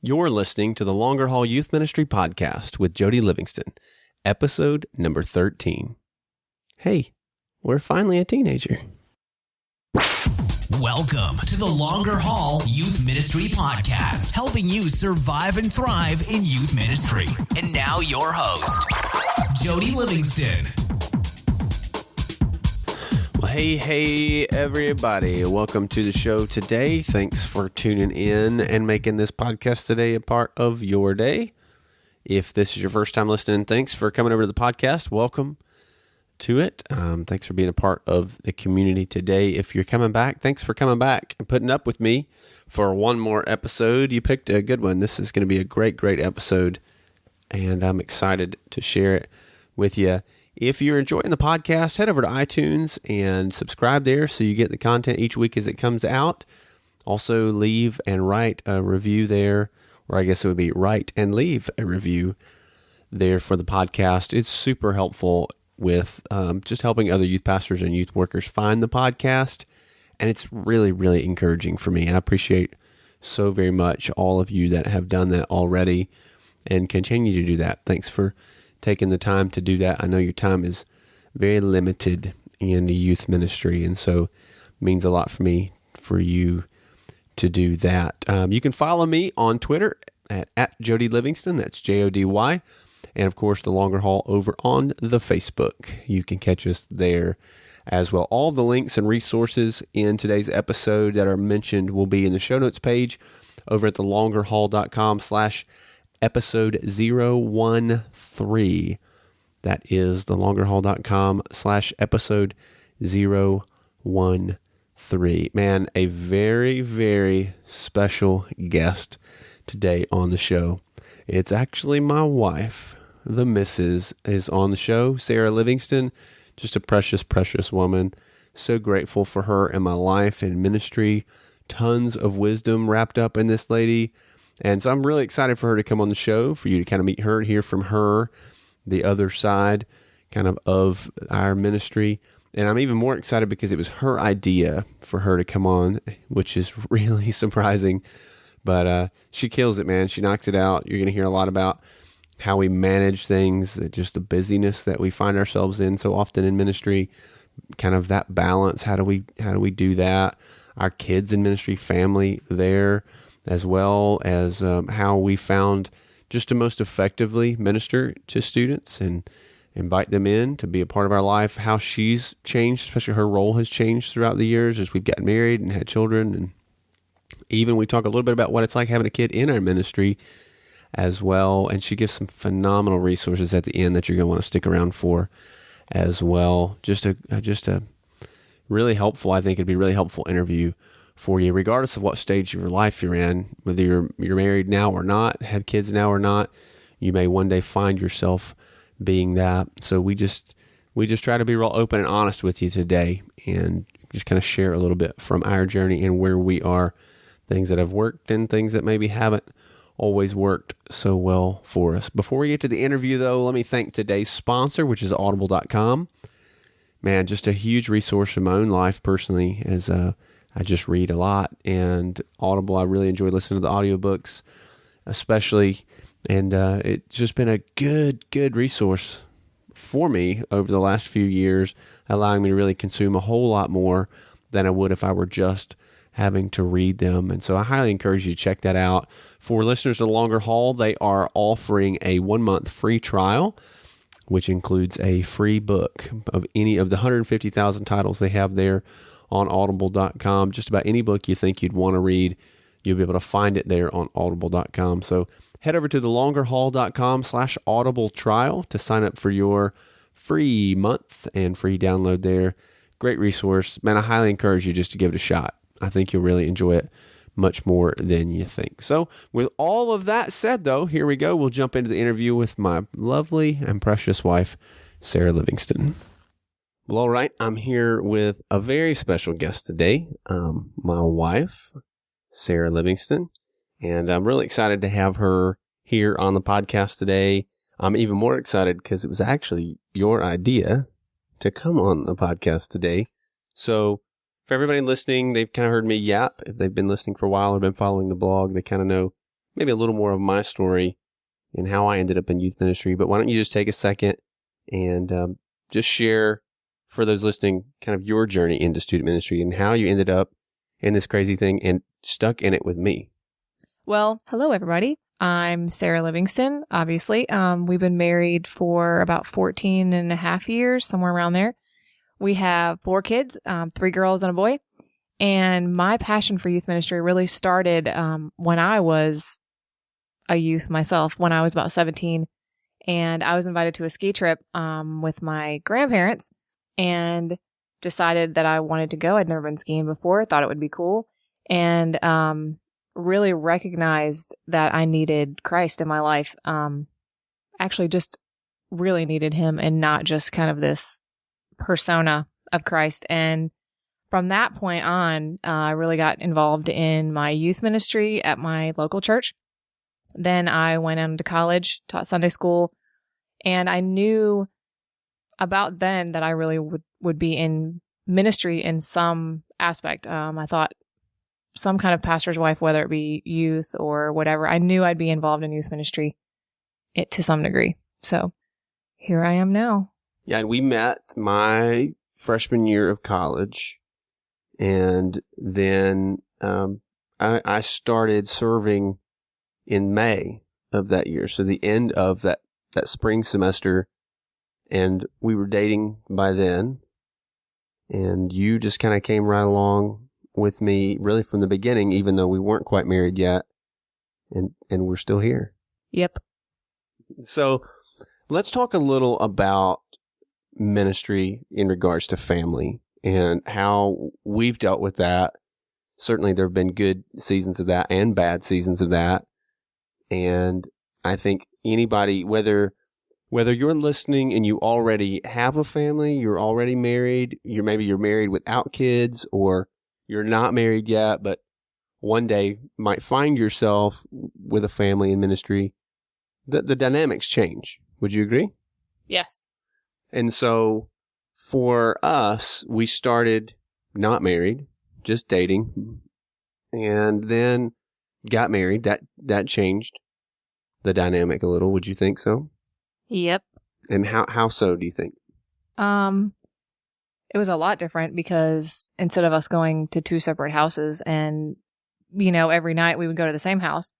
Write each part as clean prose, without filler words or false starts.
You're listening to the Longer Haul Youth Ministry Podcast with Jody Livingston, episode number 13. Hey, we're finally a teenager. Welcome to the Longer Haul Youth Ministry Podcast, helping you survive and thrive in youth ministry. And now your host, Jody Livingston. Well, hey, everybody. Welcome to the show today. Thanks for tuning in and making this podcast today a part of your day. If this is your first time listening, thanks for coming over to the podcast. Welcome to it. Thanks for being a part of the community today. If you're coming back, thanks for coming back and putting up with me for one more episode. You picked a good one. This is going to be a great episode, and I'm excited to share it with you. If you're enjoying the podcast, head over to iTunes and subscribe there so you get the content each week as it comes out. Also, leave and write a review there, or I guess it would be write and leave a review there for the podcast. It's super helpful with just helping other youth pastors and youth workers find the podcast, and it's really encouraging for me. I appreciate so very much all of you that have done that already and continue to do that. Thanks for taking the time to do that. I know your time is very limited in the youth ministry, and so it means a lot for me for you to do that. You can follow me on Twitter at Jody Livingston. That's Jody. And of course, the Longer Haul over on the Facebook. You can catch us there as well. All the links and resources in today's episode that are mentioned will be in the show notes page over at thelongerhaul.com/episode 013. That is thelongerhaul.com/episode 013. Man, a very special guest today on the show. It's actually my wife. The missus is on the show, Sarah Livingston, just a precious woman. So grateful for her in my life and ministry. Tons of wisdom wrapped up in this lady. And so I'm really excited for her to come on the show, for you to kind of meet her and hear from her, the other side kind of our ministry. And I'm even more excited because it was her idea for her to come on, which is really surprising. But she kills it, man. She knocks it out. You're going to hear a lot about how we manage things, just the busyness that we find ourselves in so often in ministry, kind of that balance. How do we do that? Our kids in ministry, family there, as well as how we found just to most effectively minister to students and invite them in to be a part of our life, how she's changed, especially her role has changed throughout the years as we've gotten married and had children. And even we talk a little bit about what it's like having a kid in our ministry as well. And she gives some phenomenal resources at the end that you're going to want to stick around for as well. Just a really helpful, I think it'd be a really helpful interview for you, regardless of what stage of your life you're in, whether you're married now or not, have kids now or not. You may one day find yourself being that. So we just try to be real open and honest with you today and just kind of share a little bit from our journey and where we are, things that have worked and things that maybe haven't always worked so well for us. Before we get to the interview, though, let me thank today's sponsor, which is audible.com. Man, just a huge resource in my own life personally, as I just read a lot. And Audible, I really enjoy listening to the audiobooks, especially. And it's just been a good resource for me over the last few years, allowing me to really consume a whole lot more than I would if I were just having to read them. And so I highly encourage you to check that out. For listeners of the Longer Haul, they are offering a 1-month free trial, which includes a free book of any of the 150,000 titles they have there on audible.com. Just about any book you think you'd want to read, you'll be able to find it there on audible.com. So head over to thelongerhaul.com/audible trial to sign up for your free month and free download there. Great resource. Man, I highly encourage you just to give it a shot. I think you'll really enjoy it much more than you think. So with all of that said, though, here we go. We'll jump into the interview with my lovely and precious wife, Sarah Livingston. Well, all right. I'm here with a very special guest today, my wife, Sarah Livingston, and I'm really excited to have her here on the podcast today. I'm even more excited because it was actually your idea to come on the podcast today. So for everybody listening, they've kind of heard me yap. If they've been listening for a while or been following the blog, they kind of know maybe a little more of my story and how I ended up in youth ministry. But why don't you just take a second and just share for those listening kind of your journey into student ministry and how you ended up in this crazy thing and stuck in it with me. Well, hello, everybody. I'm Sarah Livingston, obviously. We've been married for about 14 and a half years, somewhere around there. We have 4 kids, 3 girls and a boy. And my passion for youth ministry really started when I was a youth myself, when I was about 17. And I was invited to a ski trip with my grandparents and decided that I wanted to go. I'd never been skiing before, thought it would be cool. And really recognized that I needed Christ in my life. Actually just really needed him and not just kind of this persona of Christ. And from that point on, I really got involved in my youth ministry at my local church. Then I went on to college, taught Sunday school, and I knew about then that I really would be in ministry in some aspect. I thought some kind of pastor's wife, whether it be youth or whatever. I knew I'd be involved in youth ministry to some degree. So here I am now. Yeah, and we met my freshman year of college, and then I started serving in May of that year, so the end of that spring semester, and we were dating by then, and you just kind of came right along with me really from the beginning, even though we weren't quite married yet, and we're still here. Yep. So let's talk a little about ministry in regards to family and how we've dealt with that. Certainly there have been good seasons of that and bad seasons of that. And I think anybody, whether you're listening and you already have a family, you're already married, maybe you're married without kids, or you're not married yet, but one day might find yourself with a family in ministry, the dynamics change. Would you agree? Yes. And so for us, we started not married, just dating, and then got married. That changed the dynamic a little. Would you think so? Yep. And how so, do you think? It was a lot different because instead of us going to 2 separate houses and, every night we would go to the same house.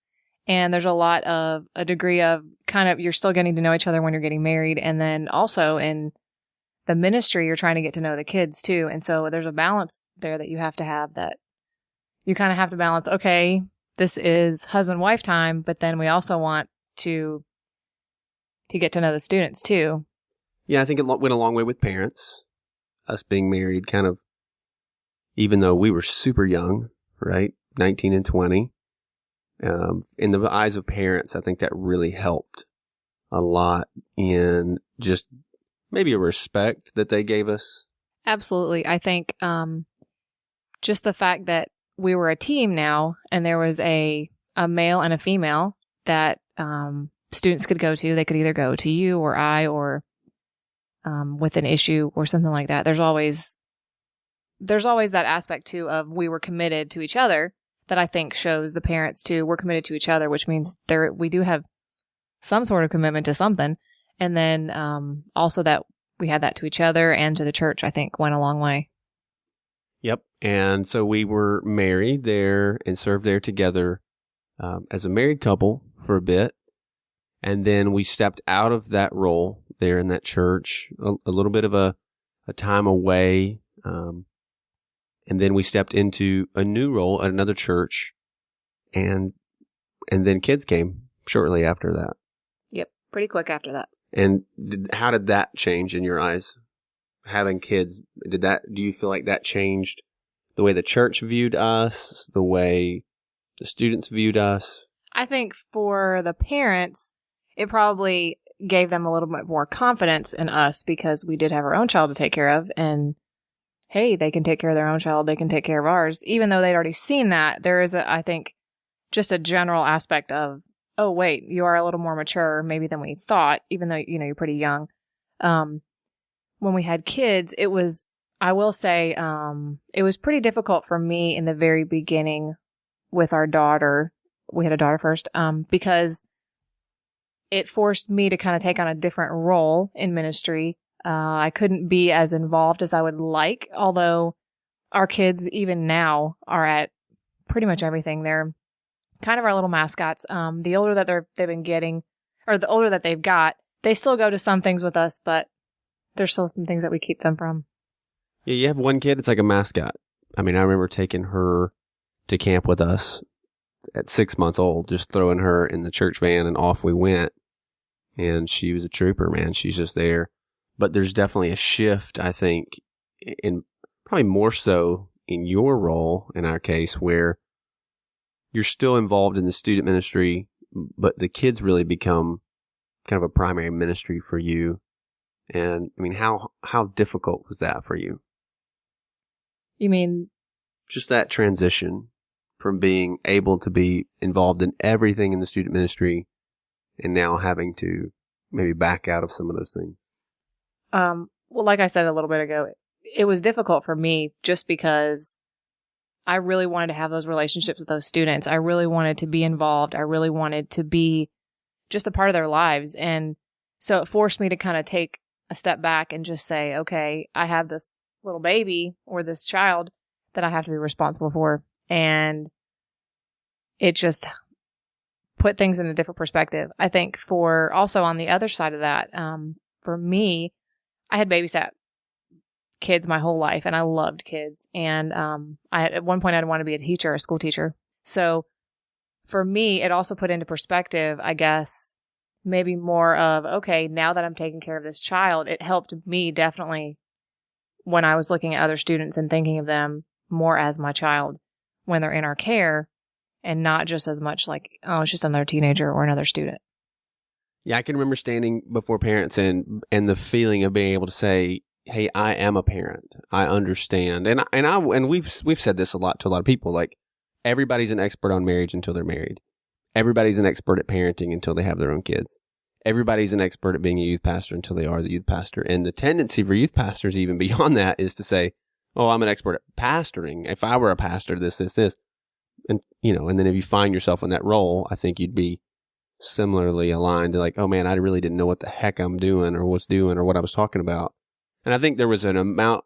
And there's a degree of kind of, you're still getting to know each other when you're getting married. And then also in the ministry, you're trying to get to know the kids too. And so there's a balance there that you have to have, that you kind of have to balance. Okay, this is husband-wife time, but then we also want to get to know the students too. Yeah, I think it went a long way with parents. Us being married kind of, even though we were super young, right? 19 and 20. In the eyes of parents, I think that really helped a lot in just maybe a respect that they gave us. Absolutely. I think just the fact that we were a team now and there was a male and a female that students could go to. They could either go to you or I or with an issue or something like that. There's always that aspect too of we were committed to each other that I think shows the parents too. We're committed to each other, which means we do have some sort of commitment to something. And then also that we had that to each other and to the church, I think went a long way. Yep. And so we were married there and served there together as a married couple for a bit. And then we stepped out of that role there in that church, a little bit of a time away. And then we stepped into a new role at another church. And then kids came shortly after that. Yep. Pretty quick after that. And how did that change in your eyes? Having kids, do you feel like that changed the way the church viewed us, the way the students viewed us? I think for the parents, it probably gave them a little bit more confidence in us because we did have our own child to take care of. And hey, they can take care of their own child. They can take care of ours. Even though they'd already seen that, there is, I think, just a general aspect of, oh, wait, you are a little more mature maybe than we thought, even though, you're pretty young. When we had kids, it was, I will say, it was pretty difficult for me in the very beginning with our daughter we had a daughter first, because it forced me to kind of take on a different role in ministry. I couldn't be as involved as I would like, although our kids even now are at pretty much everything. They're kind of our little mascots. The older that they've been getting, or the older that they've got, they still go to some things with us, but there's still some things that we keep them from. Yeah, you have one kid, it's like a mascot. I mean, I remember taking her to camp with us at 6 months old, just throwing her in the church van and off we went. And she was a trooper, man. She's just there. But there's definitely a shift, I think, in probably more so in your role, in our case, where you're still involved in the student ministry, but the kids really become kind of a primary ministry for you. And I mean, how difficult was that for you? You mean? Just that transition from being able to be involved in everything in the student ministry and now having to maybe back out of some of those things. Well, like I said a little bit ago, it was difficult for me just because I really wanted to have those relationships with those students. I really wanted to be involved. I really wanted to be just a part of their lives. And so it forced me to kind of take a step back and just say, okay, I have this little baby or this child that I have to be responsible for. And it just put things in a different perspective. I think for also on the other side of that, for me, I had babysat kids my whole life and I loved kids. And at one point I wanted to be a teacher, a school teacher. So for me, it also put into perspective, I guess, maybe more of, okay, now that I'm taking care of this child, it helped me definitely when I was looking at other students and thinking of them more as my child when they're in our care and not just as much like, oh, it's just another teenager or another student. Yeah, I can remember standing before parents and the feeling of being able to say, hey, I am a parent. I understand. And we've said this a lot to a lot of people, like everybody's an expert on marriage until they're married. Everybody's an expert at parenting until they have their own kids. Everybody's an expert at being a youth pastor until they are the youth pastor. And the tendency for youth pastors, even beyond that, is to say, oh, I'm an expert at pastoring. If I were a pastor, this. And, and then if you find yourself in that role, I think you'd be similarly aligned to like, oh man, I really didn't know what the heck I'm doing or what's doing or what I was talking about. And I think there was an amount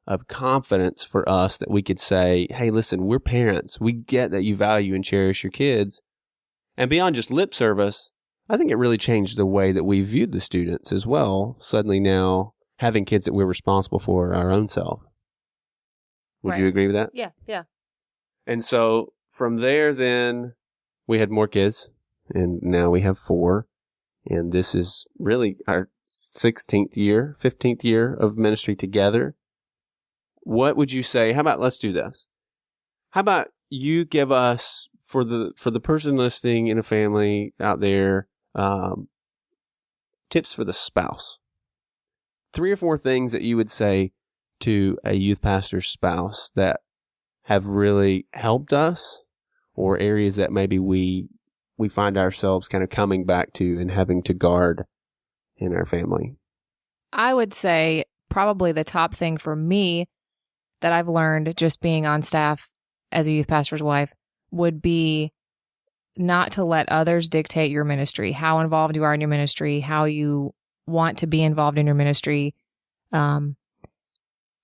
of confidence for us that we could say, hey, listen, we're parents. We get that you value and cherish your kids. And beyond just lip service, I think it really changed the way that we viewed the students as well. Suddenly now having kids that we're responsible for our own self. Would you agree with that? Yeah, yeah. And so from there, then we had more kids and now we have 4. And this is really our 15th year of ministry together. What would you say? How about let's do this? How about you give us, for the person listening in a family out there, tips for the spouse. 3 or 4 things that you would say to a youth pastor's spouse that have really helped us, or areas that maybe we find ourselves kind of coming back to and having to guard in our family. I would say probably the top thing for me that I've learned just being on staff as a youth pastor's wife would be not to let others dictate your ministry, how involved you are in your ministry, how you want to be involved in your ministry.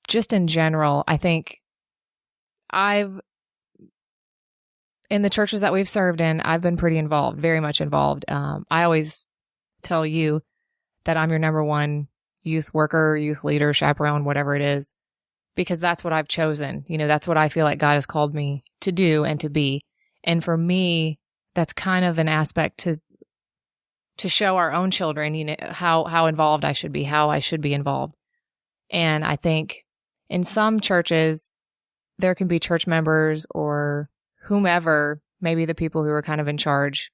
Just in general, I think in the churches that we've served in, I've been pretty involved, very much involved. I always tell you that I'm your number one youth worker, youth leader, chaperone, whatever it is, because that's what I've chosen. That's what I feel like God has called me to do and to be. And for me, that's kind of an aspect to show our own children, how involved I should be, how I should be involved. And I think in some churches, there can be church members or whomever, maybe the people who are kind of in charge,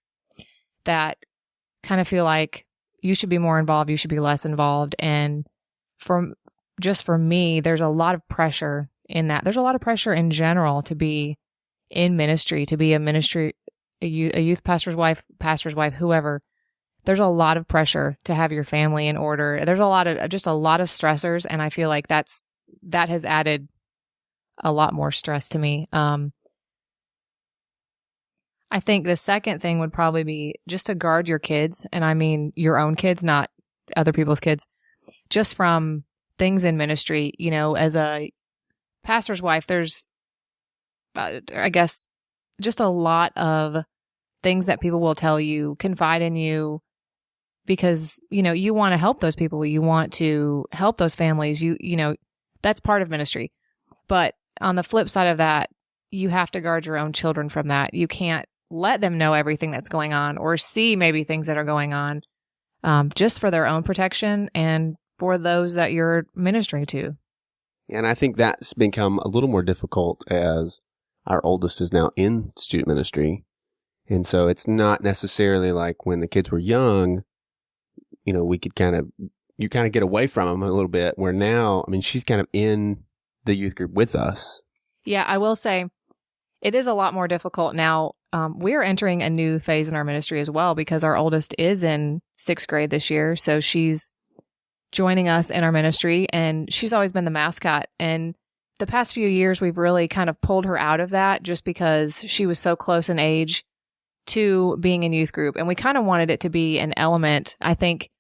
that kind of feel like you should be more involved, you should be less involved. And for me, there's a lot of pressure in that. There's a lot of pressure in general to be in ministry, to be a youth pastor's wife, whoever. There's a lot of pressure to have your family in order. There's a lot of stressors. And I feel like that has added a lot more stress to me. I think the second thing would probably be just to guard your kids. And I mean your own kids, not other people's kids, just from things in ministry. You know, as a pastor's wife, there's, I guess, just a lot of things that people will tell you, confide in you, because, you know, you want to help those people. You want to help those families. You know, that's part of ministry. But on the flip side of that, you have to guard your own children from that. You can't let them know everything that's going on or see maybe things that are going on, just for their own protection and for those that you're ministering to. And I think that's become a little more difficult as our oldest is now in student ministry. And so it's not necessarily like when the kids were young, you know, we could you kind of get away from them a little bit, where now, I mean, she's kind of in the youth group with us. Yeah, I will say it is a lot more difficult now. We're entering a new phase in our ministry as well, because our oldest is in 6th grade this year. So she's joining us in our ministry, and she's always been the mascot. And the past few years, we've really kind of pulled her out of that just because she was so close in age to being in youth group. And we kind of wanted it to be an element, I think,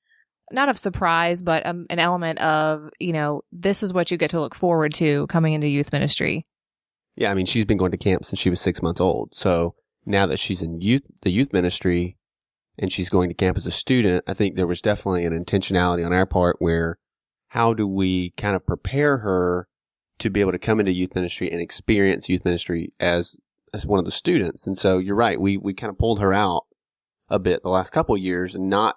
not of surprise, but an element of, you know, this is what you get to look forward to coming into youth ministry. Yeah, I mean, she's been going to camp since she was 6 months old. So now that she's in the youth ministry and she's going to camp as a student, I think there was definitely an intentionality on our part where how do we kind of prepare her to be able to come into youth ministry and experience youth ministry as one of the students. And so you're right, we kind of pulled her out a bit the last couple of years and not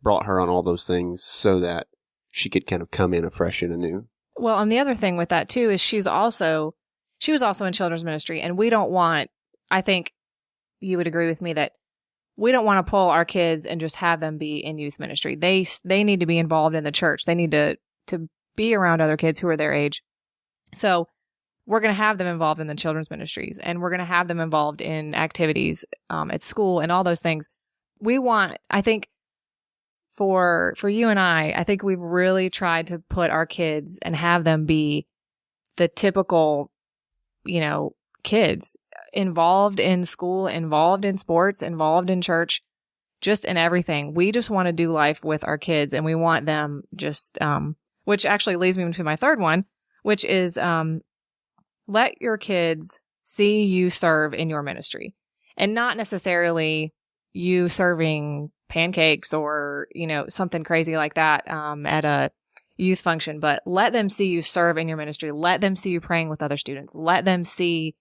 brought her on all those things so that she could kind of come in afresh and anew. Well, and the other thing with that too is she was also in children's ministry, and we don't want, I think you would agree with me that we don't want to pull our kids and just have them be in youth ministry. They need to be involved in the church. They need to be around other kids who are their age. So we're going to have them involved in the children's ministries, and we're going to have them involved in activities at school and all those things. We want, I think, for you and I think we've really tried to put our kids and have them be the typical, you know, kids involved in school, involved in sports, involved in church, just in everything. We just want to do life with our kids, and we want them just, which actually leads me to my third one, which is, let your kids see you serve in your ministry, and not necessarily you serving pancakes or, you know, something crazy like that, at a youth function, but let them see you serve in your ministry. Let them see you praying with other students. Let them see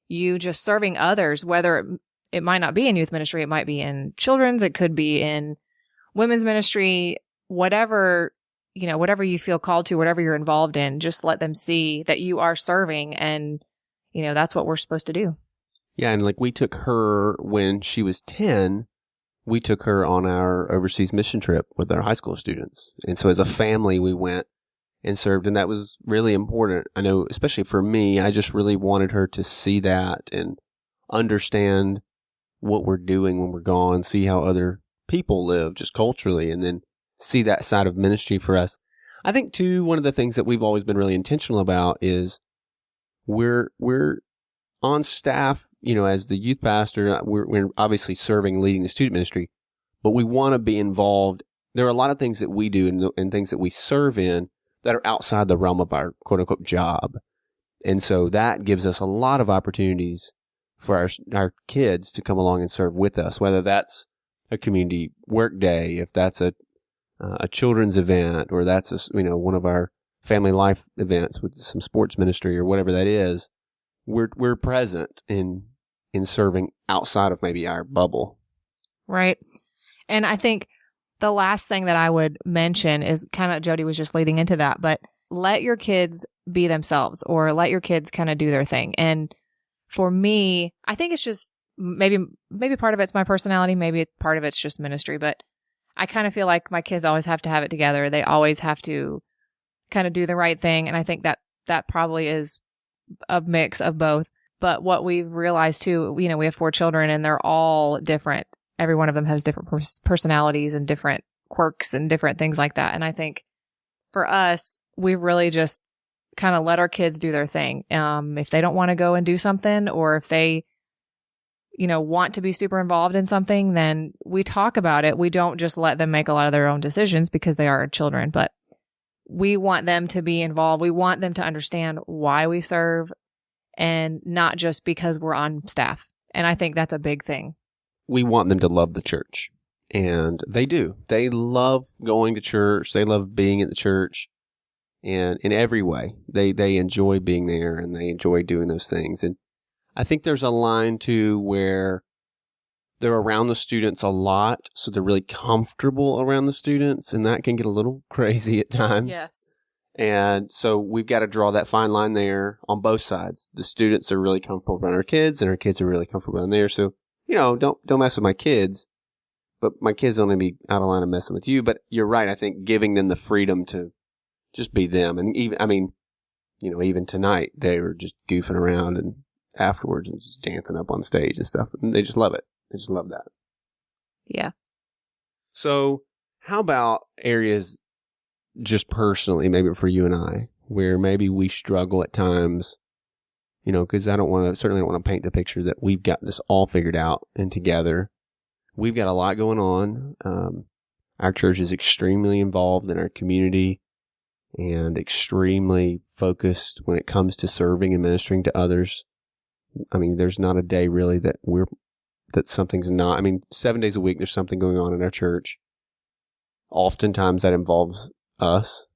you just serving others, whether it might not be in youth ministry. It might be in children's. It could be in women's ministry, whatever, you know, whatever you feel called to, whatever you're involved in, just let them see that you are serving. And, you know, that's what we're supposed to do. Yeah. And like we took her when she was 10, we took her on our overseas mission trip with our high school students. And so as a family, we went and served, and that was really important. I know, especially for me, I just really wanted her to see that and understand what we're doing when we're gone, see how other people live just culturally, and then see that side of ministry for us. I think too, one of the things that we've always been really intentional about is we're on staff, you know, as the youth pastor, we're obviously serving, leading the student ministry, but we want to be involved. There are a lot of things that we do and things that we serve in that are outside the realm of our quote unquote job. And so that gives us a lot of opportunities for our kids to come along and serve with us, whether that's a community work day, if that's a children's event, or that's one of our family life events with some sports ministry or whatever that is. We're present in serving outside of maybe our bubble. Right. And I think the last thing that I would mention is kind of, Jody was just leading into that, but let your kids be themselves, or let your kids kind of do their thing. And for me, I think it's just maybe part of it's my personality, maybe part of it's just ministry, but I kind of feel like my kids always have to have it together. They always have to kind of do the right thing. And I think that probably is a mix of both. But what we've realized too, we have 4 children and they're all different. Every one of them has different personalities and different quirks and different things like that. And I think for us, we've really just kind of let our kids do their thing. If they don't want to go and do something, or if they, want to be super involved in something, then we talk about it. We don't just let them make a lot of their own decisions because they are our children, but we want them to be involved. We want them to understand why we serve and not just because we're on staff. And I think that's a big thing. We want them to love the church. And they do. They love going to church. They love being at the church. And in every way, they enjoy being there and they enjoy doing those things. And I think there's a line too where they're around the students a lot, so they're really comfortable around the students, and that can get a little crazy at times. Yes. And so we've got to draw that fine line there on both sides. The students are really comfortable around our kids, and our kids are really comfortable around there. So, don't mess with my kids, but my kids don't want to be out of line of messing with you. But you're right. I think giving them the freedom to just be them. And even tonight, they were just goofing around and afterwards and just dancing up on stage and stuff. And they just love it. They just love that. Yeah. So how about areas just personally, maybe for you and I, where maybe we struggle at times, because certainly don't want to paint the picture that we've got this all figured out and together. We've got a lot going on. Our church is extremely involved in our community and extremely focused when it comes to serving and ministering to others. I mean, there's not a day really that something's not. 7 days a week, there's something going on in our church. Oftentimes that involves us.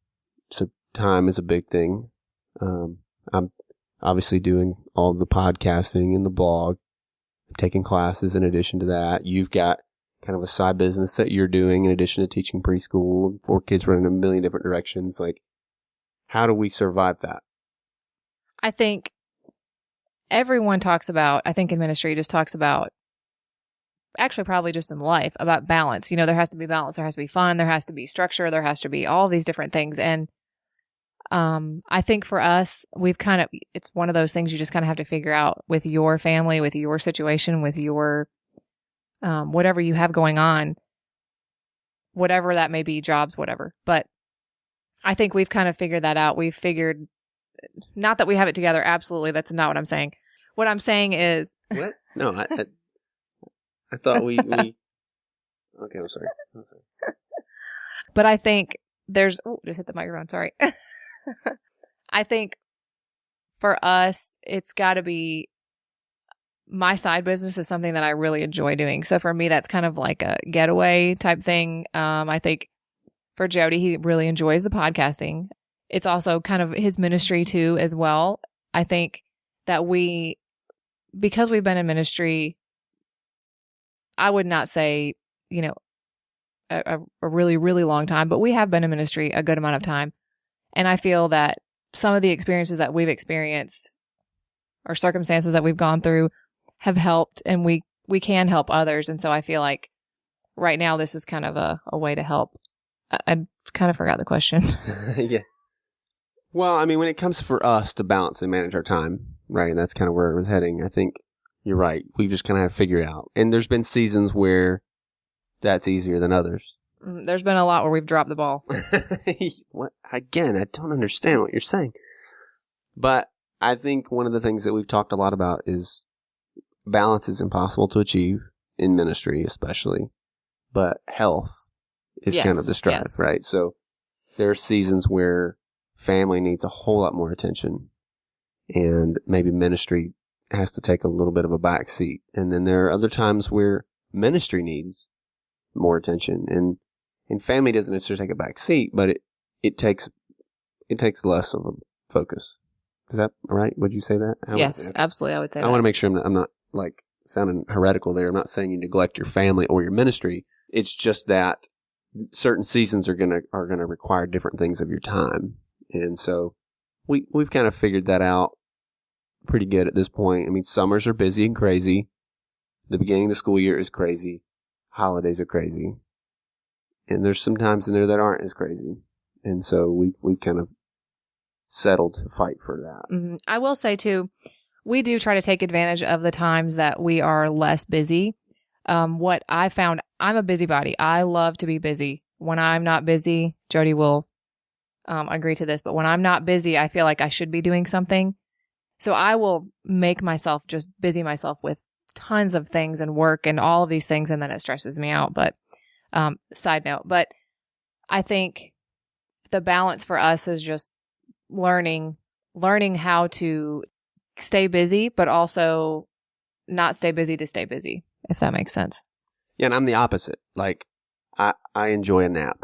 So time is a big thing. I'm obviously doing all the podcasting and the blog. I'm taking classes in addition to that. You've got kind of a side business that you're doing in addition to teaching preschool, 4 kids running a million different directions. Like, how do we survive that? I think everyone talks about, I think in ministry just talks about, actually probably just in life, about balance. There has to be balance. There has to be fun. There has to be structure. There has to be all these different things. And I think for us, it's one of those things you just kind of have to figure out with your family, with your situation, with your, whatever you have going on, whatever that may be, jobs, whatever. But I think we've kind of figured that out. We've figured, not that we have it together. Absolutely. That's not what I'm saying. What I'm saying is. What? No, I thought we okay, I'm sorry. But I think just hit the microphone. Sorry. I think for us, it's got to be, my side business is something that I really enjoy doing. So for me, that's kind of like a getaway type thing. I think for Jody, he really enjoys the podcasting. It's also kind of his ministry too, as well. I think that because we've been in ministry, I would not say, a really, really long time, but we have been in ministry a good amount of time. And I feel that some of the experiences that we've experienced or circumstances that we've gone through have helped, and we can help others. And so I feel like right now this is kind of a way to help. I kind of forgot the question. Yeah. Well, when it comes for us to balance and manage our time, right, and that's kind of where it was heading, I think you're right. We've just kind of had to figure it out. And there's been seasons where that's easier than others. There's been a lot where we've dropped the ball. What? Again, I don't understand what you're saying. But I think one of the things that we've talked a lot about is balance is impossible to achieve in ministry, especially. But health is kind of the strive, right? So there are seasons where family needs a whole lot more attention, and maybe ministry has to take a little bit of a back seat. And then there are other times where ministry needs more attention, and family doesn't necessarily take a back seat, but it takes less of a focus. Is that right? Would you say that? Yes, absolutely. I would say that. I want to make sure I'm not like sounding heretical there. I'm not saying you neglect your family or your ministry. It's just that certain seasons are gonna require different things of your time, and so we've kind of figured that out pretty good at this point. Summers are busy and crazy. The beginning of the school year is crazy. Holidays are crazy. And there's some times in there that aren't as crazy. And so we've kind of settled to fight for that. Mm-hmm. I will say too, we do try to take advantage of the times that we are less busy. What I found, I'm a busybody. I love to be busy. When I'm not busy, Jody will agree to this, but when I'm not busy, I feel like I should be doing something. So I will make myself just busy myself with tons of things and work and all of these things, and then it stresses me out. But side note, but I think the balance for us is just learning how to stay busy, but also not stay busy to stay busy, if that makes sense. Yeah, and I'm the opposite. Like, I enjoy a nap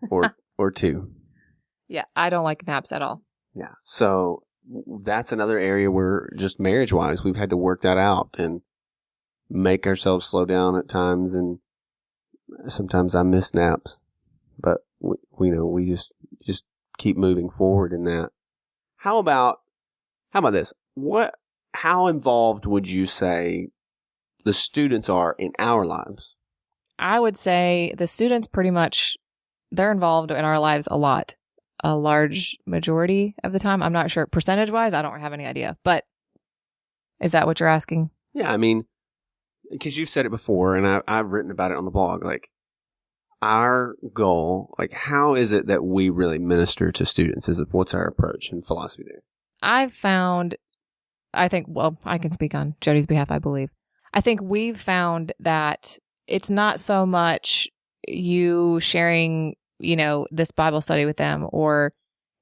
or two. Yeah, I don't like naps at all. Yeah, so that's another area where just marriage-wise, we've had to work that out and make ourselves slow down at times, and sometimes I miss naps, but we just keep moving forward in that. How about this? How involved would you say the students are in our lives? I would say the students pretty much, they're involved in our lives a lot. A large majority of the time. I'm not sure percentage-wise. I don't have any idea. But is that what you're asking? Yeah, I mean, because you've said it before, and I've written about it on the blog. Like, our goal, like, how is it that we really minister to students? What's our approach and philosophy there? I've found, I can speak on Jody's behalf, I believe. I think we've found that it's not so much you sharing, this Bible study with them, or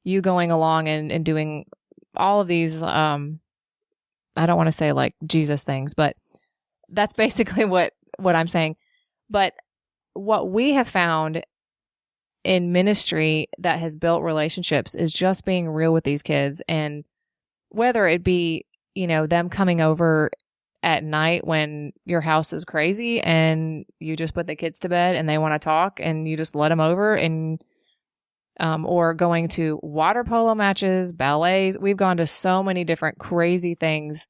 you going along and doing all of these, I don't want to say like Jesus things, but that's basically what I'm saying. But what we have found in ministry that has built relationships is just being real with these kids. And whether it be, them coming over at night when your house is crazy and you just put the kids to bed and they want to talk and you just let them over, and or going to water polo matches, ballets. We've gone to so many different crazy things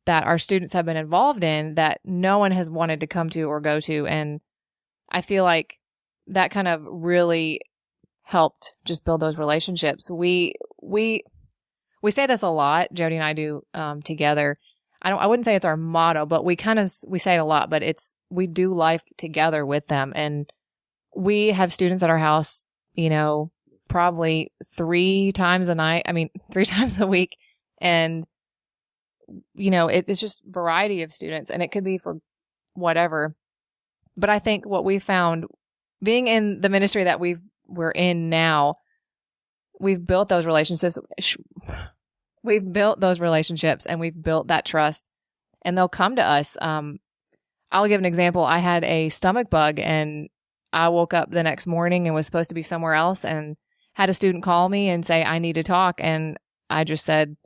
that our students have been involved in that no one has wanted to come to or go to. And I feel like that kind of really helped just build those relationships. We say this a lot, Jody and I do together. I wouldn't say it's our motto, but we say it a lot, but we do life together with them. And we have students at our house, probably 3 times a week. And, it's just variety of students, and it could be for whatever. But I think what we found being in the ministry that we're in now, we've built those relationships. We've built those relationships and we've built that trust, and they'll come to us. I'll give an example. I had a stomach bug and I woke up the next morning and was supposed to be somewhere else, and had a student call me and say, I need to talk. And I just said,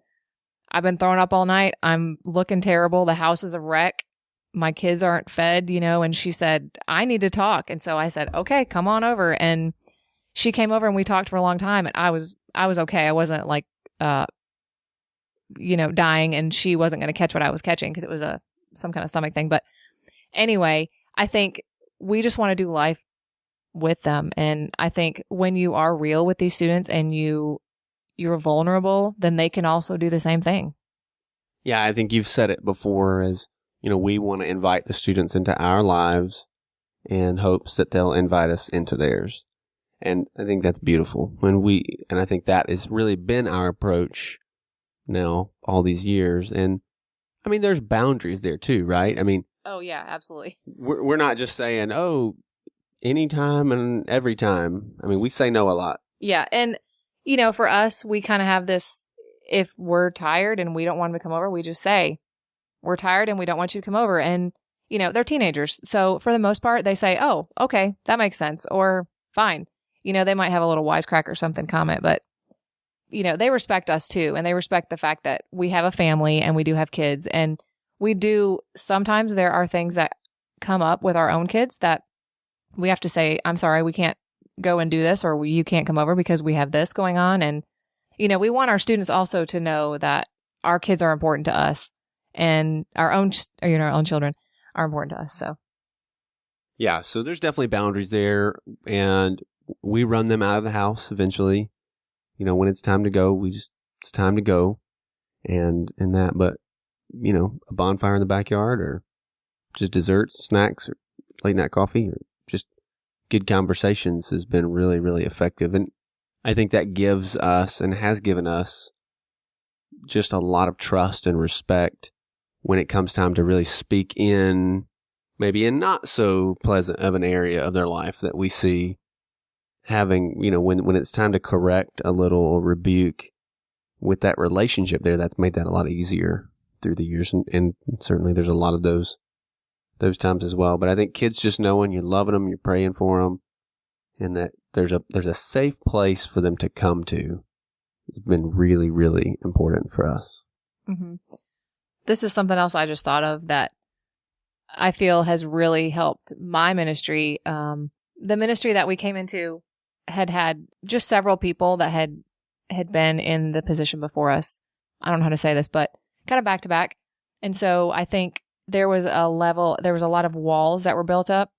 I've been throwing up all night. I'm looking terrible. The house is a wreck. My kids aren't fed, and she said, I need to talk. And so I said, okay, come on over. And she came over and we talked for a long time, and I was okay. I wasn't like, dying, and she wasn't going to catch what I was catching because it was some kind of stomach thing. But anyway, I think we just want to do life with them. And I think when you are real with these students and you're vulnerable, then they can also do the same thing. Yeah, I think you've said it before as, we want to invite the students into our lives in hopes that they'll invite us into theirs. And I think that's beautiful. And I think that has really been our approach now all these years. And I mean, there's boundaries there too, right? I mean, oh yeah, absolutely. We're not just saying, oh, anytime and every time. I mean, we say no a lot. Yeah. And, for us, we kind of have this, if we're tired and we don't want them to come over, we just say, we're tired and we don't want you to come over. And, they're teenagers. So for the most part, they say, oh, okay, that makes sense. Or fine. They might have a little wisecrack or something comment, but, they respect us too. And they respect the fact that we have a family and we do have kids. And we do, sometimes there are things that come up with our own kids that we have to say, I'm sorry, we can't go and do this, or you can't come over because we have this going on. And, we want our students also to know that our kids are important to us, and our own children are important to us. So. Yeah. So there's definitely boundaries there, and we run them out of the house eventually. When it's time to go, it's time to go and that, but a bonfire in the backyard, or just desserts, snacks, or late night coffee, or just good conversations has been really, really effective. And I think that gives us, and has given us, just a lot of trust and respect when it comes time to really speak in maybe in not so pleasant of an area of their life that we see having, when it's time to correct a little or rebuke with that relationship there, that's made that a lot easier through the years. And certainly there's a lot of those times as well. But I think kids just knowing you're loving them, you're praying for them, and that there's a safe place for them to come to has been really, really important for us. Mm-hmm. This is something else I just thought of that I feel has really helped my ministry. The ministry that we came into had just several people that had been in the position before us. I don't know how to say this, but kind of back to back. And so I think there was a lot of walls that were built up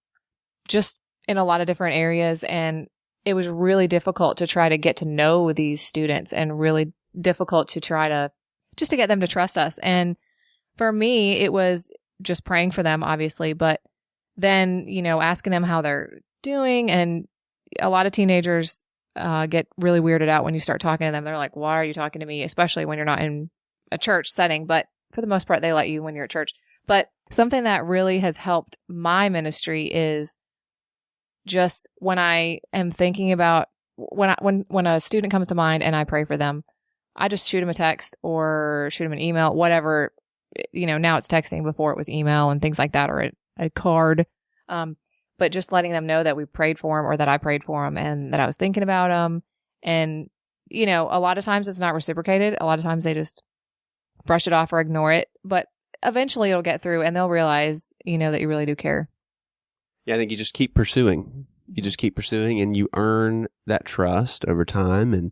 just in a lot of different areas. And it was really difficult to try to get to know these students and really difficult to try to just to get them to trust us. And for me, it was just praying for them, obviously, but then, asking them how they're doing. And a lot of teenagers get really weirded out when you start talking to them. They're like, why are you talking to me? Especially when you're not in a church setting. But for the most part, they let you when you're at church. But something that really has helped my ministry is just when I am thinking about when a student comes to mind and I pray for them, I just shoot them a text or shoot them an email, whatever. Now it's texting, before it was email and things like that, or a card. But just letting them know that we prayed for them, or that I prayed for them, and that I was thinking about them. And, a lot of times it's not reciprocated. A lot of times they just brush it off or ignore it. But eventually it'll get through and they'll realize, that you really do care. Yeah, I think you just keep pursuing. You just keep pursuing, and you earn that trust over time. And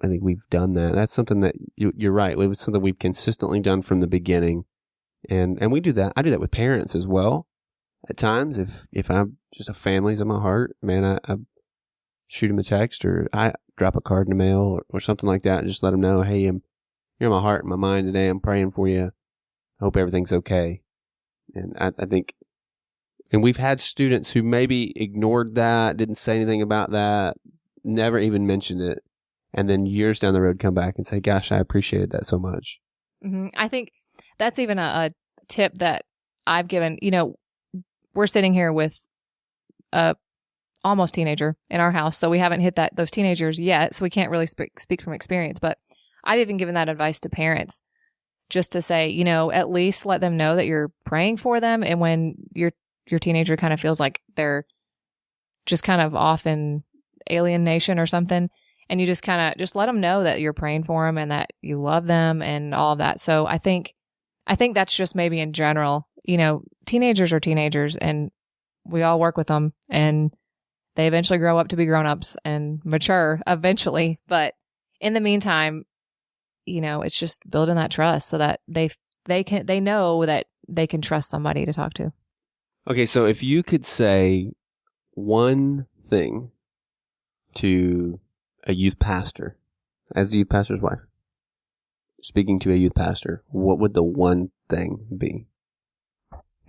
I think we've done that. That's something that you're right. It was something we've consistently done from the beginning. And we do that. I do that with parents as well. At times, if I'm just a family's in my heart, man, I shoot them a text, or I drop a card in the mail or something like that, and just let them know, hey, you're in my heart and my mind today. I'm praying for you. I hope everything's okay. And I think, and we've had students who maybe ignored that, didn't say anything about that, never even mentioned it, and then years down the road come back and say, gosh, I appreciated that so much. Mm-hmm. I think that's even a tip that I've given. We're sitting here with a almost teenager in our house, so we haven't hit those teenagers yet, so we can't really speak from experience. But I've even given that advice to parents, just to say, at least let them know that you're praying for them. And when your teenager kind of feels like they're just kind of off in alien nation or something, and you just kind of just let them know that you're praying for them and that you love them and all of that. So I think that's just maybe in general, teenagers are teenagers, and we all work with them, and they eventually grow up to be grown-ups and mature eventually. But in the meantime, it's just building that trust so that they know that they can trust somebody to talk to. Okay, so if you could say one thing to a youth pastor, as the youth pastor's wife, speaking to a youth pastor, what would the one thing be?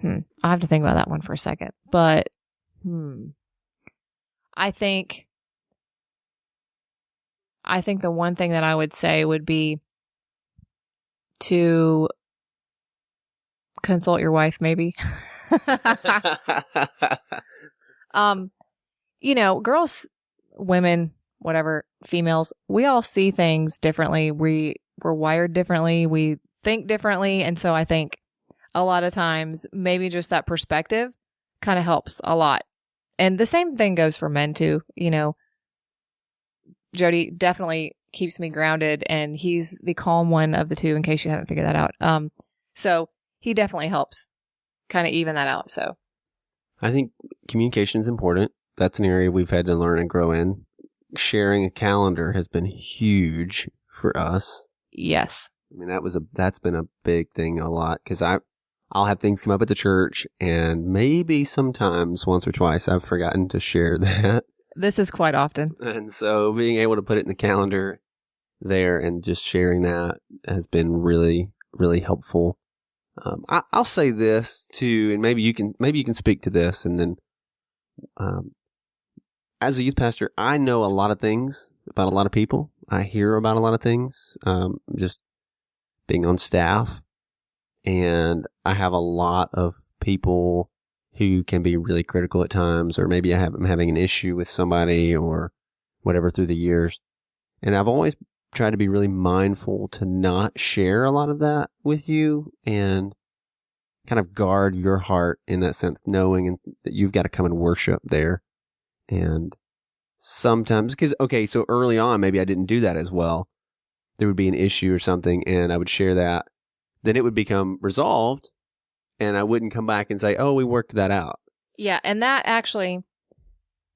I have to think about that one for a second. But I think the one thing that I would say would be to consult your wife, maybe. Girls, women, whatever, females, we all see things differently. We're wired differently. We think differently. And so I think a lot of times maybe just that perspective kind of helps a lot. And the same thing goes for men too. Jody definitely keeps me grounded, and he's the calm one of the two, in case you haven't figured that out. So he definitely helps kind of even that out. So I think communication is important. That's an area we've had to learn and grow in. Sharing a calendar has been huge for us. Yes. I mean, that's been a big thing a lot, because I'll have things come up at the church, and maybe sometimes once or twice I've forgotten to share that. This is quite often. And so being able to put it in the calendar there and just sharing that has been really, really helpful. I'll say this too, and maybe you can speak to this, and then as a youth pastor, I know a lot of things about a lot of people. I hear about a lot of things, just being on staff. and I have a lot of people who can be really critical at times, or maybe I'm having an issue with somebody or whatever through the years. And I've always tried to be really mindful to not share a lot of that with you and kind of guard your heart in that sense, knowing that you've got to come and worship there. And sometimes, so early on, maybe I didn't do that as well. There would be an issue or something, and I would share that. Then it would become resolved, and I wouldn't come back and say, oh, we worked that out. Yeah, and that actually,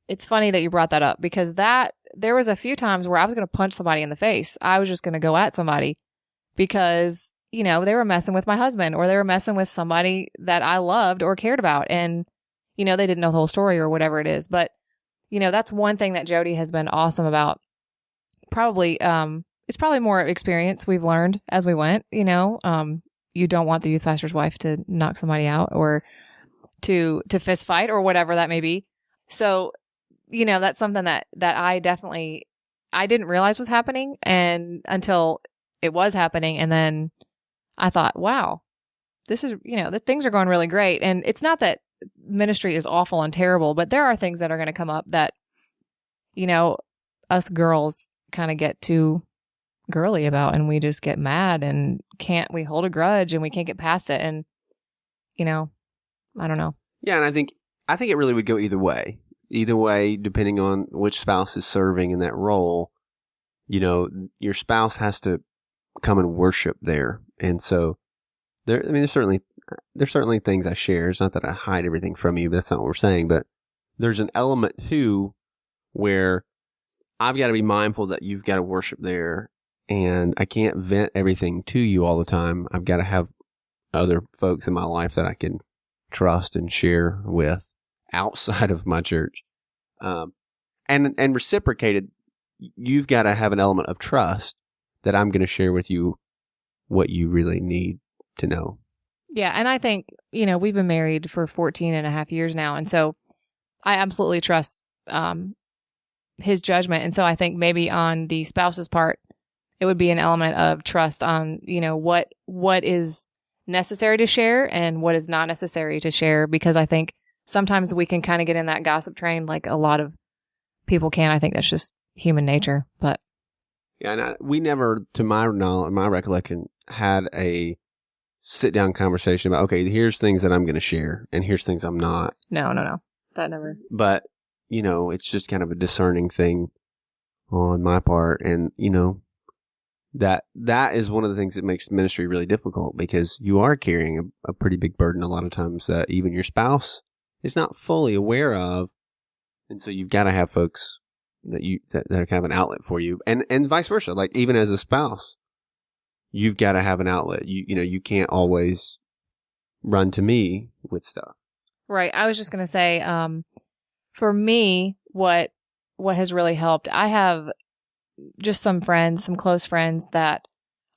it's funny that you brought that up, because there was a few times where I was going to punch somebody in the face. I was just going to go at somebody because, they were messing with my husband, or they were messing with somebody that I loved or cared about. And, they didn't know the whole story or whatever it is. But, that's one thing that Jody has been awesome about. Probably, it's probably more experience we've learned as we went, you don't want the youth pastor's wife to knock somebody out or to fist fight or whatever that may be. So, that's something that I didn't realize was happening, and until it was happening. And then I thought, wow, this is, the things are going really great. And it's not that ministry is awful and terrible, but there are things that are going to come up that, us girls kind of get too girly about, and we just get mad and we hold a grudge and we can't get past it. And, I don't know. Yeah. And I think it really would go either way, depending on which spouse is serving in that role. Your spouse has to come and worship there. And so there's certainly things I share. It's not that I hide everything from you, but that's not what we're saying. But there's an element too where I've got to be mindful that you've got to worship there, and I can't vent everything to you all the time. I've got to have other folks in my life that I can trust and share with outside of my church. And reciprocated, you've got to have an element of trust that I'm going to share with you what you really need to know. Yeah. And I think, we've been married for 14 and a half years now. And so I absolutely trust his judgment. And so I think maybe on the spouse's part, it would be an element of trust on, what is necessary to share and what is not necessary to share. Because I think sometimes we can kind of get in that gossip train like a lot of people can. I think that's just human nature. But yeah, and we never, to my knowledge, my recollection, had a sit-down conversation about, okay, here's things that I'm going to share, and here's things I'm not. No. That never. But, it's just kind of a discerning thing on my part. And, that is one of the things that makes ministry really difficult, because you are carrying a pretty big burden a lot of times that even your spouse is not fully aware of. And so you've got to have folks that are kind of an outlet for you, and vice versa. Like, even as a spouse, you've got to have an outlet. You can't always run to me with stuff. Right. I was just going to say, for me, what has really helped, I have just some close friends that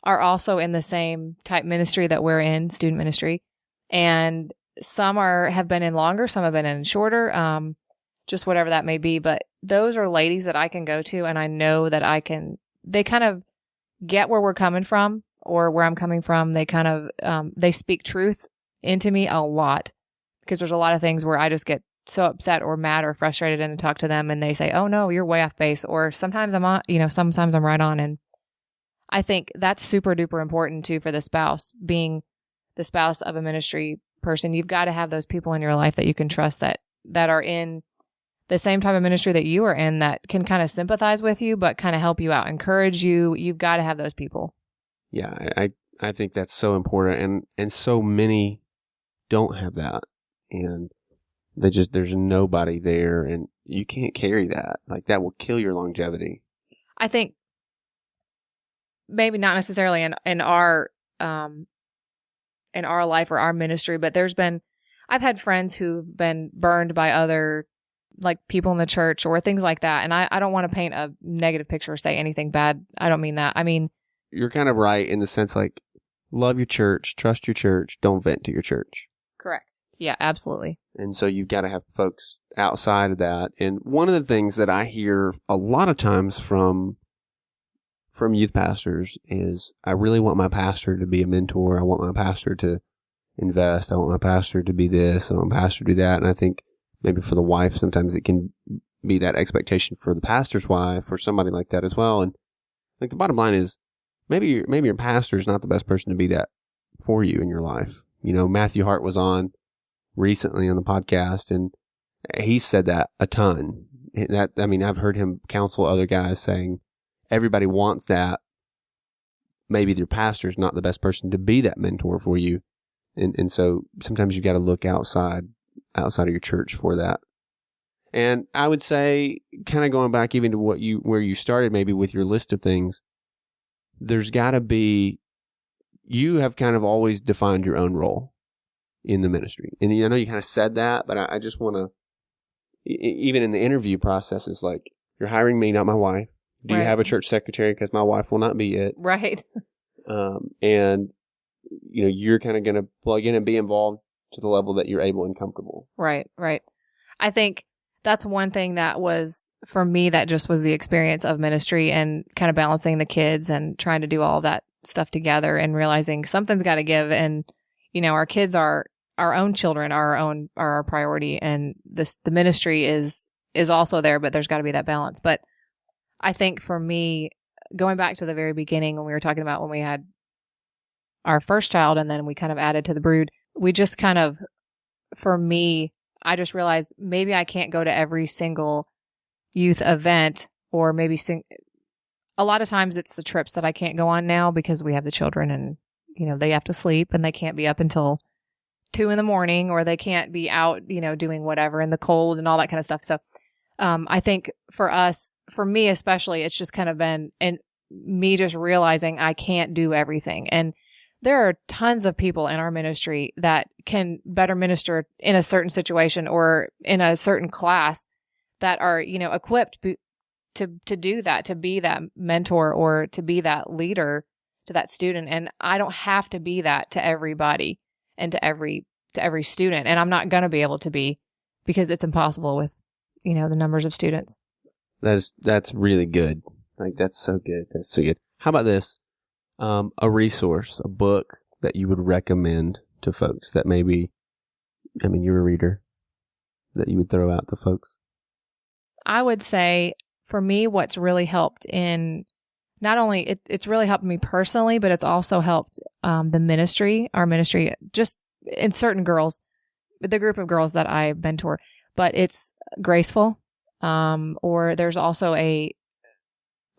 are also in the same type ministry that we're in, student ministry. And some have been in longer, some have been in shorter, just whatever that may be. But those are ladies that I can go to, and I know that they kind of get where we're coming from or where I'm coming from. They kind of, they speak truth into me a lot, because there's a lot of things where I just get so upset or mad or frustrated and talk to them, and they say, oh no, you're way off base. Or sometimes I'm on, sometimes I'm right on. And I think that's super duper important too for the spouse, being the spouse of a ministry person. You've got to have those people in your life that you can trust that are in the same type of ministry that you are in, that can kind of sympathize with you, but kind of help you out, encourage you. You've got to have those people. Yeah. I think that's so important. And so many don't have that. And there's nobody there, and you can't carry that. Like, that will kill your longevity. I think maybe not necessarily in our life or our ministry, but I've had friends who've been burned by other, like, people in the church or things like that. And I don't want to paint a negative picture or say anything bad. I don't mean that. I mean, you're kind of right in the sense, like, love your church, trust your church, don't vent to your church. Correct. Yeah, absolutely. And so you've got to have folks outside of that. And one of the things that I hear a lot of times from from youth pastors is I really want my pastor to be a mentor. I want my pastor to invest. I want my pastor to be this. I want my pastor to do that. And I think maybe for the wife, sometimes it can be that expectation for the pastor's wife or somebody like that as well. And like the bottom line is maybe your pastor is not the best person to be that for you in your life. You know, Matthew Hart was on recently on the podcast, and he said that a ton. I've heard him counsel other guys saying everybody wants that. Maybe your pastor's not the best person to be that mentor for you. And so sometimes you got to look outside of your church for that. And I would say, kind of going back even to where you started maybe with your list of things, there's got to be, you have kind of always defined your own role in the ministry. And I know you kind of said that, but I just want to, even in the interview process, it's like, you're hiring me, not my wife. Do you have a church secretary? Because my wife will not be it. Right. And, you know, you're kind of going to plug in and be involved to the level that you're able and comfortable. Right. I think that's one thing that was, for me, that just was the experience of ministry and kind of balancing the kids and trying to do all of that stuff together and realizing something's got to give. And, you know, our kids are our own children, are our priority. And the ministry is also there, but there's got to be that balance. But I think for me, going back to the very beginning when we were talking about when we had our first child and then we kind of added to the brood, we just kind of, for me, I just realized maybe I can't go to every single youth event, or maybe a lot of times it's the trips that I can't go on now because we have the children and, you know, they have to sleep and they can't be up until 2 a.m, or they can't be out, you know, doing whatever in the cold and all that kind of stuff. So, I think for me especially, it's just kind of been, and me just realizing I can't do everything. And there are tons of people in our ministry that can better minister in a certain situation or in a certain class that are, you know, equipped to do that, to be that mentor or to be that leader to that student. And I don't have to be that to everybody and to every student. And I'm not going to be able to be, because it's impossible with, you know, the numbers of students. That's really good. Like, that's so good. That's so good. How about this? A resource, a book that you would recommend to folks that maybe, I mean, you're a reader, that you would throw out to folks? I would say for me, what's really helped in not only it's really helped me personally, but it's also helped the ministry, our ministry, just in certain girls, the group of girls that I mentor. But it's Graceful, or there's also I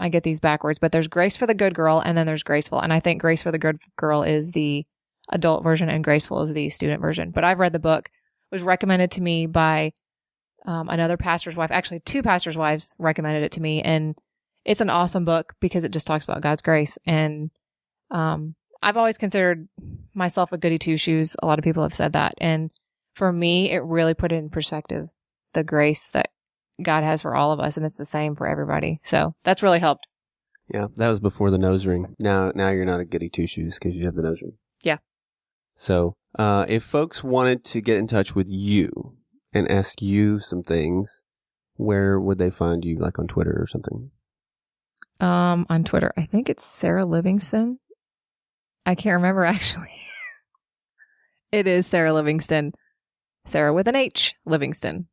get these backwards, but there's Grace for the Good Girl, and then there's Graceful. And I think Grace for the Good Girl is the adult version and Graceful is the student version. But I've read the book. It was recommended to me by another pastor's wife. Actually, 2 pastors' wives recommended it to me. And it's an awesome book because it just talks about God's grace. And I've always considered myself a goody two-shoes. A lot of people have said that. And for me, it really put it in perspective, the grace that God has for all of us, and it's the same for everybody. So that's really helped. Yeah, that was before the nose ring. Now you're not a goody two-shoes because you have the nose ring. Yeah. So if folks wanted to get in touch with you and ask you some things, where would they find you, like on Twitter or something? On Twitter, I think it's Sarah Livingston. I can't remember, actually. It is Sarah Livingston. Sarah with an H, Livingston.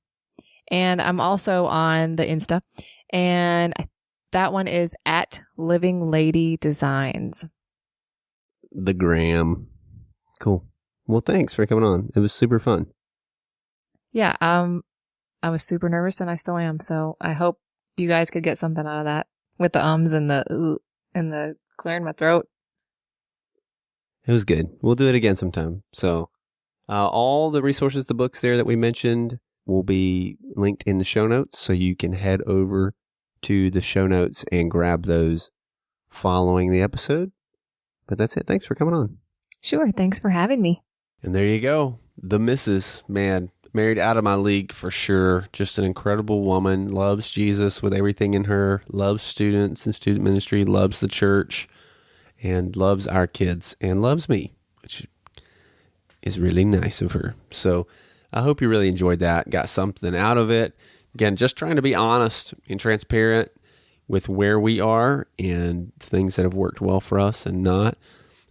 And I'm also on the Insta, and that one is at Living Lady Designs. The gram. Cool. Well, thanks for coming on. It was super fun. Yeah. I was super nervous, and I still am. So I hope you guys could get something out of that with the ums and the clearing my throat. It was good. We'll do it again sometime. So all the resources, the books there that we mentioned, will be linked in the show notes, so you can head over to the show notes and grab those following the episode. But that's it. Thanks for coming on. Sure. Thanks for having me. And there you go. The missus, man, married out of my league for sure. Just an incredible woman. Loves Jesus with everything in her. Loves students and student ministry. Loves the church. And loves our kids. And loves me, which is really nice of her. So I hope you really enjoyed that, got something out of it. Again, just trying to be honest and transparent. with where we are and things that have worked well for us and not.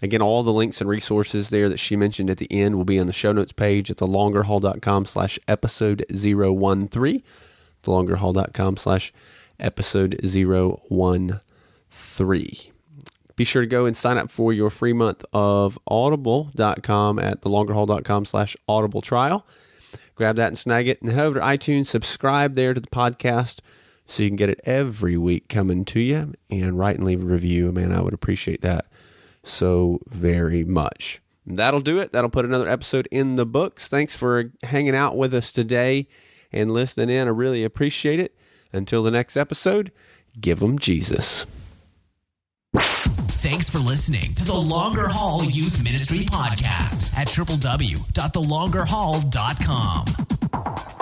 Again, all the links and resources there that she mentioned at the end will be on the show notes page at thelongerhaul.com/episode 013. thelongerhaul.com/episode 013. Be sure to go and sign up for your free month of audible.com at thelongerhaul.com/audible trial. Grab that and snag it, and head over to iTunes, subscribe there to the podcast so you can get it every week coming to you, and write and leave a review. Man, I would appreciate that so very much. And that'll do it. That'll put another episode in the books. Thanks for hanging out with us today and listening in. I really appreciate it. Until the next episode, give them Jesus. Thanks for listening to the Longer Haul Youth Ministry Podcast at www.thelongerhaul.com.